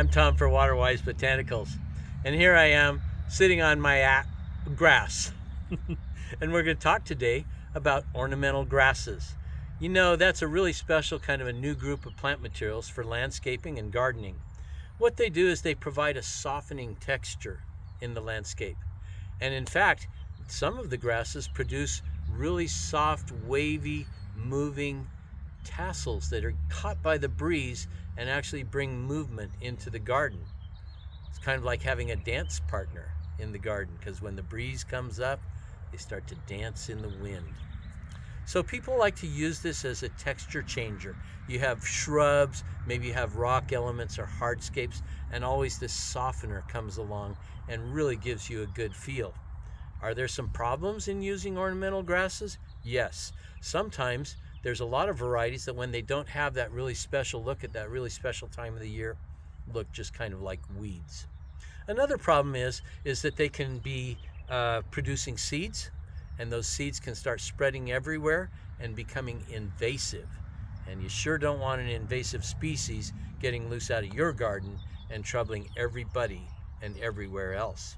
I'm Tom for Waterwise Botanicals, and here I am sitting on my grass. And we're going to talk today about ornamental grasses. You know, that's a really special kind of a new group of plant materials for landscaping and gardening. What they do is they provide a softening texture in the landscape. And in fact, some of the grasses produce really soft, wavy, moving tassels that are caught by the breeze and actually bring movement into the garden. It's kind of like having a dance partner in the garden, because when the breeze comes up, they start to dance in the wind. So people like to use this as a texture changer. You have shrubs, maybe you have rock elements or hardscapes, and always this softener comes along and really gives you a good feel. Are there some problems in using ornamental grasses? Yes. Sometimes there's a lot of varieties that when they don't have that really special look at that really special time of the year, look just kind of like weeds. Another problem is that they can be producing seeds, and those seeds can start spreading everywhere and becoming invasive. And you sure don't want an invasive species getting loose out of your garden and troubling everybody and everywhere else.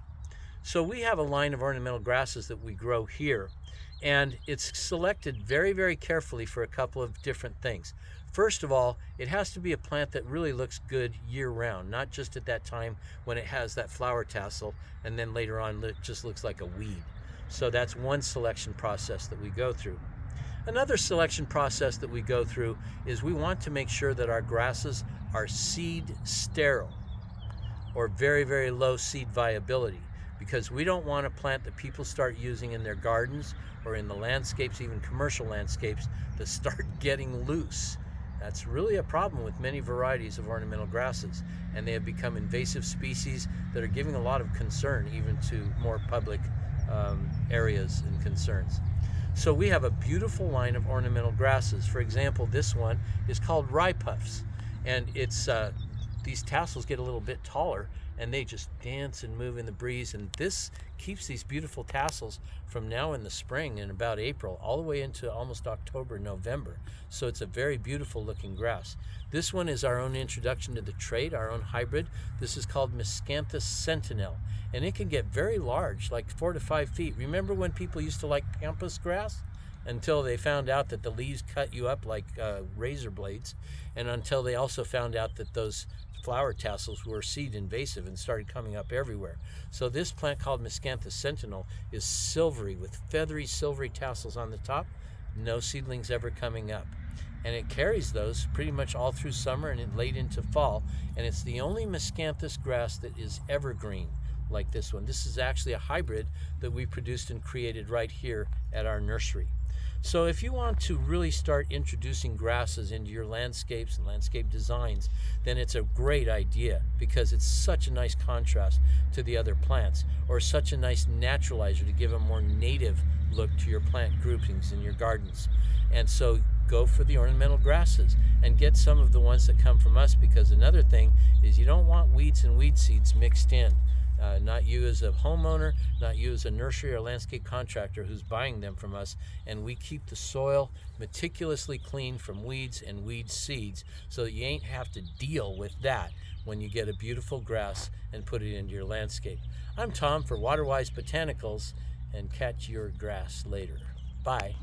So we have a line of ornamental grasses that we grow here, and it's selected very, very carefully for a couple of different things. First of all, it has to be a plant that really looks good year-round, not just at that time when it has that flower tassel, and then later on it just looks like a weed. So that's one selection process that we go through. Another selection process that we go through is we want to make sure that our grasses are seed sterile, or very, very low seed viability, because we don't want a plant that people start using in their gardens or in the landscapes, even commercial landscapes, to start getting loose. That's really a problem with many varieties of ornamental grasses, and they have become invasive species that are giving a lot of concern even to more public areas and concerns. So we have a beautiful line of ornamental grasses. For example, this one is called Rye Puffs, and it's these tassels get a little bit taller and they just dance and move in the breeze, and this keeps these beautiful tassels from now in the spring and about April all the way into almost October, November. So it's a very beautiful looking grass. This one is our own introduction to the trait, our own hybrid. This is called Sentinel, and it can get very large, like 4 to 5 feet. Remember when people used to like pampas grass? Until they found out that the leaves cut you up like razor blades, and until they also found out that those flower tassels were seed invasive and started coming up everywhere. So this plant called Sentinel is silvery with feathery silvery tassels on the top, no seedlings ever coming up. And it carries those pretty much all through summer and late into fall, and it's the only miscanthus grass that is evergreen like this one. This is actually a hybrid that we produced and created right here at our nursery. So if you want to really start introducing grasses into your landscapes and landscape designs, then it's a great idea, because it's such a nice contrast to the other plants, or such a nice naturalizer to give a more native look to your plant groupings in your gardens. And so go for the ornamental grasses and get some of the ones that come from us, because another thing is you don't want weeds and weed seeds mixed in. Not you as a homeowner, not you as a nursery or landscape contractor who's buying them from us, and we keep the soil meticulously clean from weeds and weed seeds so that you ain't have to deal with that when you get a beautiful grass and put it into your landscape. I'm Tom for Waterwise Botanicals, and catch your grass later. Bye.